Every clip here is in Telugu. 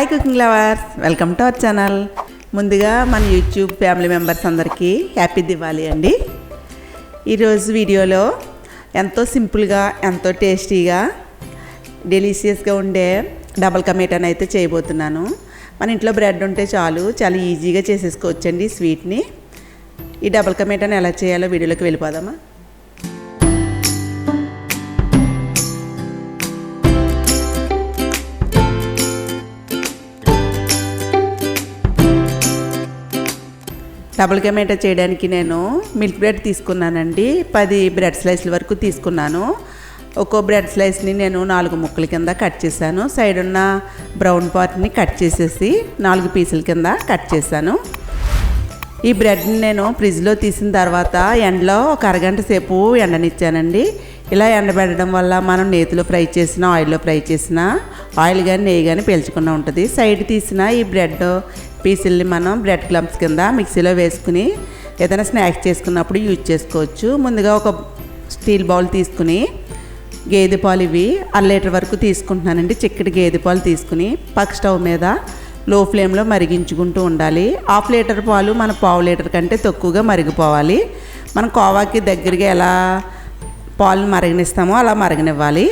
Hi cooking lovers, welcome to our channel. ముందుగా మన యూట్యూబ్ ఫ్యామిలీ మెంబర్స్ అందరికీ హ్యాపీ దివాళీ అండి. ఈరోజు వీడియోలో ఎంతో సింపుల్గా, ఎంతో టేస్టీగా, డెలీషియస్గా ఉండే డబల్ కా మీఠాని అయితే చేయబోతున్నాను. మన ఇంట్లో బ్రెడ్ ఉంటే చాలు, చాలా ఈజీగా చేసేసుకోవచ్చండి స్వీట్ని. ఈ డబల్ కా మీఠాని ఎలా చేయాలో వీడియోలోకి వెళ్ళిపోదామా. డబుల్ కా మీఠా చేయడానికి నేను మిల్క్ బ్రెడ్ తీసుకున్నానండి. 10 బ్రెడ్ స్లైస్ల వరకు తీసుకున్నాను. ఒక్కో బ్రెడ్ స్లైస్ని నేను 4 ముక్కల కింద కట్ చేశాను. సైడ్ ఉన్న బ్రౌన్ పార్ట్ని కట్ చేసేసి 4 పీసుల కింద కట్ చేశాను. ఈ బ్రెడ్ని నేను ఫ్రిడ్జ్లో తీసిన తర్వాత ఎండలో ఒక అరగంట సేపు ఎండనిచ్చానండి. ఇలా ఎండబెట్టడం వల్ల మనం నేతిలో ఫ్రై చేసిన, ఆయిల్లో ఫ్రై చేసిన, ఆయిల్ కానీ నెయ్యి కానీ పీల్చకుండా ఉంటుంది. సైడ్ తీసిన ఈ బ్రెడ్ పీసుల్ని మనం బ్రెడ్ క్లమ్స్ కింద మిక్సీలో వేసుకుని ఏదైనా స్నాక్స్ చేసుకున్నప్పుడు యూజ్ చేసుకోవచ్చు. ముందుగా ఒక స్టీల్ బౌల్ తీసుకుని గేదె పాలు ఇవి 1 లీటర్ వరకు తీసుకుంటున్నానండి. చిక్కటి గేదె పాలు తీసుకుని పక్క స్టవ్ మీద లో ఫ్లేమ్లో మరిగించుకుంటూ ఉండాలి. 1/2 లీటర్ పాలు మన 1/2 లీటర్ కంటే తక్కువగా మరిగిపోవాలి. మనం కోవాకి దగ్గరగా ఎలా పాలను మరగనిస్తామో అలా మరగనివ్వాలి.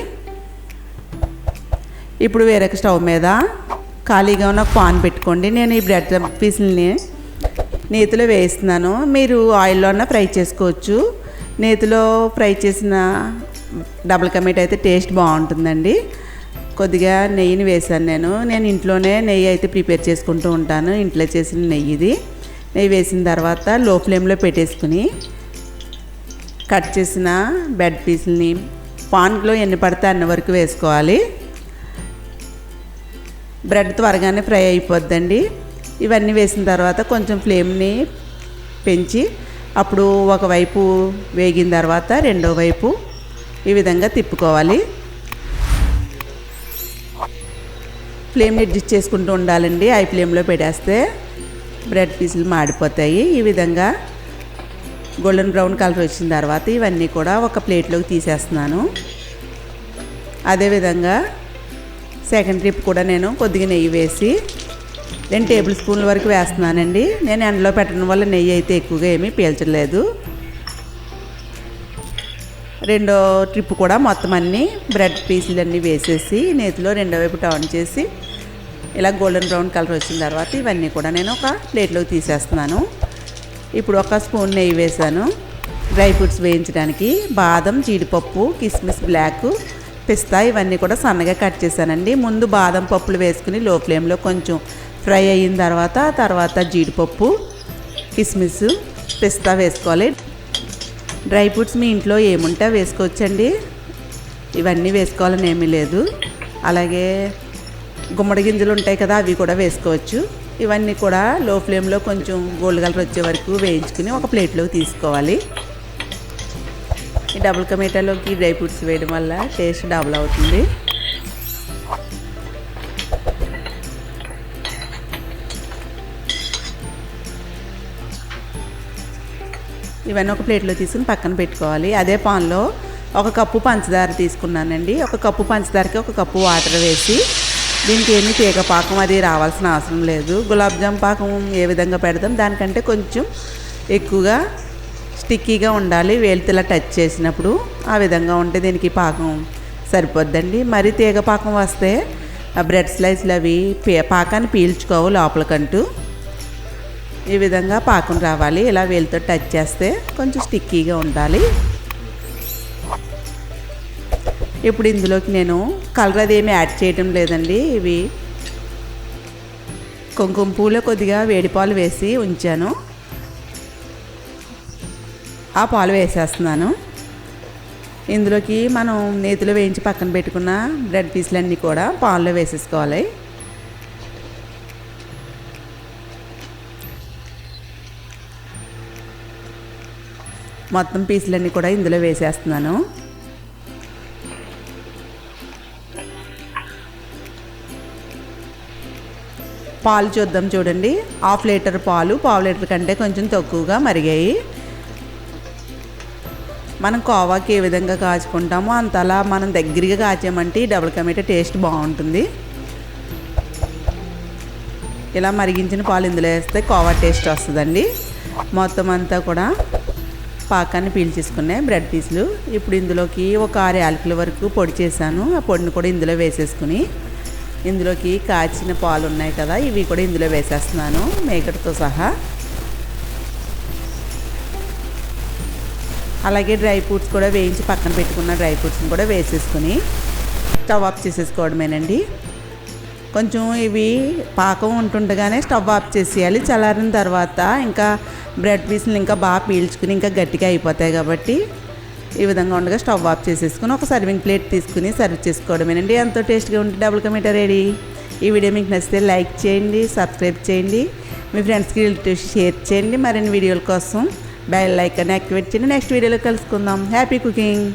ఇప్పుడు వేరొక స్టవ్ మీద ఖాళీగా ఉన్న పాన్ పెట్టుకోండి. నేను ఈ బ్రెడ్ పీసులని నేతిలో వేస్తున్నాను. మీరు ఆయిల్లో అన్న ఫ్రై చేసుకోవచ్చు. నేతిలో ఫ్రై చేసిన డబుల్ కా మీఠా అయితే టేస్ట్ బాగుంటుందండి. కొద్దిగా నెయ్యిని వేసాను. నేను ఇంట్లోనే నెయ్యి అయితే ప్రిపేర్ చేసుకుంటూ ఉంటాను. ఇంట్లో చేసిన నెయ్యి ఇది. నెయ్యి వేసిన తర్వాత లో ఫ్లేమ్లో పెట్టేసుకుని కట్ చేసిన బ్రెడ్ పీసులని పాన్లో ఎన్ని పడితే అన్ని వరకు వేసుకోవాలి. బ్రెడ్ త్వరగానే ఫ్రై అయిపోద్దండి. ఇవన్నీ వేసిన తర్వాత కొంచెం ఫ్లేమ్ని పెంచి అప్పుడు ఒకవైపు వేగిన తర్వాత రెండో వైపు ఈ విధంగా తిప్పుకోవాలి. ఫ్లేమ్ని అడ్జస్ట్ చేసుకుంటూ ఉండాలండి. హై ఫ్లేమ్లో పెట్టేస్తే బ్రెడ్ పీసులు మాడిపోతాయి. ఈ విధంగా గోల్డెన్ బ్రౌన్ కలర్ వచ్చిన తర్వాత ఇవన్నీ కూడా ఒక ప్లేట్లోకి తీసేస్తున్నాను. అదేవిధంగా సెకండ్ ట్రిప్ కూడా నేను కొద్దిగా నెయ్యి వేసి 2 టేబుల్ స్పూన్ల వరకు వేస్తున్నానండి. నేను ఎండలో పెట్టడం వల్ల నెయ్యి అయితే ఎక్కువగా ఏమీ పీల్చలేదు. రెండో ట్రిప్ కూడా మొత్తం అన్నీ బ్రెడ్ పీసులన్నీ వేసేసి నేతిలో రెండో వైపు టర్న్ చేసి ఇలా గోల్డెన్ బ్రౌన్ కలర్ వచ్చిన తర్వాత ఇవన్నీ కూడా నేను ఒక ప్లేట్లోకి తీసేస్తున్నాను. ఇప్పుడు ఒక స్పూన్ నెయ్యి వేసాను. డ్రై ఫ్రూట్స్ వేయించడానికి బాదం, జీడిపప్పు, కిస్మిస్, బ్లాక్, పిస్తా ఇవన్నీ కూడా సన్నగా కట్ చేశానండి. ముందు బాదం పప్పులు వేసుకుని లో ఫ్లేమ్లో కొంచెం ఫ్రై అయిన తర్వాత జీడిపప్పు, కిస్మిస్, పిస్తా వేసుకోవాలి. డ్రై ఫ్రూట్స్ మీ ఇంట్లో ఏముంటే వేసుకోవచ్చండి. ఇవన్నీ వేసుకోవాలని ఏమీ లేదు. అలాగే గుమ్మడి గింజలు ఉంటాయి కదా, అవి కూడా వేసుకోవచ్చు. ఇవన్నీ కూడా లో ఫ్లేమ్లో కొంచెం గోల్డ్ కలర్ వచ్చే వరకు వేయించుకుని ఒక ప్లేట్లోకి తీసుకోవాలి. ఈ డబుల్ కా మీఠాలోకి డ్రై ఫ్రూట్స్ వేయడం వల్ల టేస్ట్ డబుల్ అవుతుంది. ఇవన్నీ ఒక ప్లేట్లో తీసుకుని పక్కన పెట్టుకోవాలి. అదే పాన్లో 1 కప్పు పంచదార తీసుకున్నానండి. 1 కప్పు పంచదారకి 1 కప్పు వాటర్ వేసి దీనికి ఏమీ తీగ పాకం అది రావాల్సిన అవసరం లేదు. గులాబ్ జామ్ పాకం ఏ విధంగా పెడతాం దానికంటే కొంచెం ఎక్కువగా స్టిక్కీగా ఉండాలి. వేలితో ఇలా టచ్ చేసినప్పుడు ఆ విధంగా ఉంటే దీనికి పాకం సరిపోద్దండి. మరి తీగ పాకం వస్తే ఆ బ్రెడ్ స్లైస్లు అవి పాకాన్ని పీల్చుకోవు లోపలికంటూ. ఈ విధంగా పాకం రావాలి. ఇలా వేలితో టచ్ చేస్తే కొంచెం స్టిక్కీగా ఉండాలి. ఇప్పుడు ఇందులోకి నేను కలర్ అది ఏమి యాడ్ చేయడం లేదండి. ఇవి కుంకుమ పూలో కొద్దిగా వేడి పాలు వేసి ఉంచాను. ఆ పాలు వేసేస్తున్నాను. ఇందులోకి మనం నేతిలో వేయించి పక్కన పెట్టుకున్న బ్రెడ్ పీసులన్నీ కూడా పాల్లో వేసేసుకోవాలి. మొత్తం పీసులన్నీ కూడా ఇందులో వేసేస్తున్నాను. పాలు చూద్దాం చూడండి. 1/2 లీటర్ పాలు 1/2 లీటర్ కంటే కొంచెం తక్కువగా మరిగాయి. మనం కోవాకి ఏ విధంగా కాచుకుంటామో అంతలా మనం దగ్గరగా కాచామంటే డబుల్ కా మీఠా టేస్ట్ బాగుంటుంది. ఇలా మరిగించిన పాలు ఇందులో వేస్తే కోవా టేస్ట్ వస్తుందండి. మొత్తం అంతా కూడా పాకాన్ని పీల్చేసుకున్నాయి బ్రెడ్ పీసులు. ఇప్పుడు ఇందులోకి ఒక 6 యాలకుల వరకు పొడి చేశాను. ఆ పొడిని కూడా ఇందులో వేసేసుకుని ఇందులోకి కాచిన పాలు ఉన్నాయి కదా, ఇవి కూడా ఇందులో వేసేస్తున్నాను మేకడతో సహా. అలాగే డ్రై ఫ్రూట్స్ కూడా వేయించి పక్కన పెట్టుకున్న డ్రై ఫ్రూట్స్ని కూడా వేసేసుకుని స్టవ్ ఆఫ్ చేసేసుకోవడమేనండి. కొంచెం ఇవి పాకం ఉంటుండగానే స్టవ్ ఆఫ్ చేసేయాలి. చల్లారిన తర్వాత ఇంకా బ్రెడ్ పీసులు ఇంకా బాగా పీల్చుకుని ఇంకా గట్టిగా అయిపోతాయి కాబట్టి ఈ విధంగా ఉండగా స్టవ్ ఆఫ్ చేసేసుకుని ఒక సర్వింగ్ ప్లేట్ తీసుకుని సర్వ్ చేసుకోవడమేనండి. ఎంతో టేస్ట్గా ఉంటే డబుల్ కా మీఠా రెడీ. ఈ వీడియో మీకు నచ్చితే లైక్ చేయండి, సబ్స్క్రైబ్ చేయండి, మీ ఫ్రెండ్స్కి రిలేటివ్స్ షేర్ చేయండి. మరిన్ని వీడియోల కోసం బెల్ ఐకాన్ యాక్టివేట్ చేయండి. నెక్స్ట్ వీడియోలో కలుసుకుందాం. Happy cooking.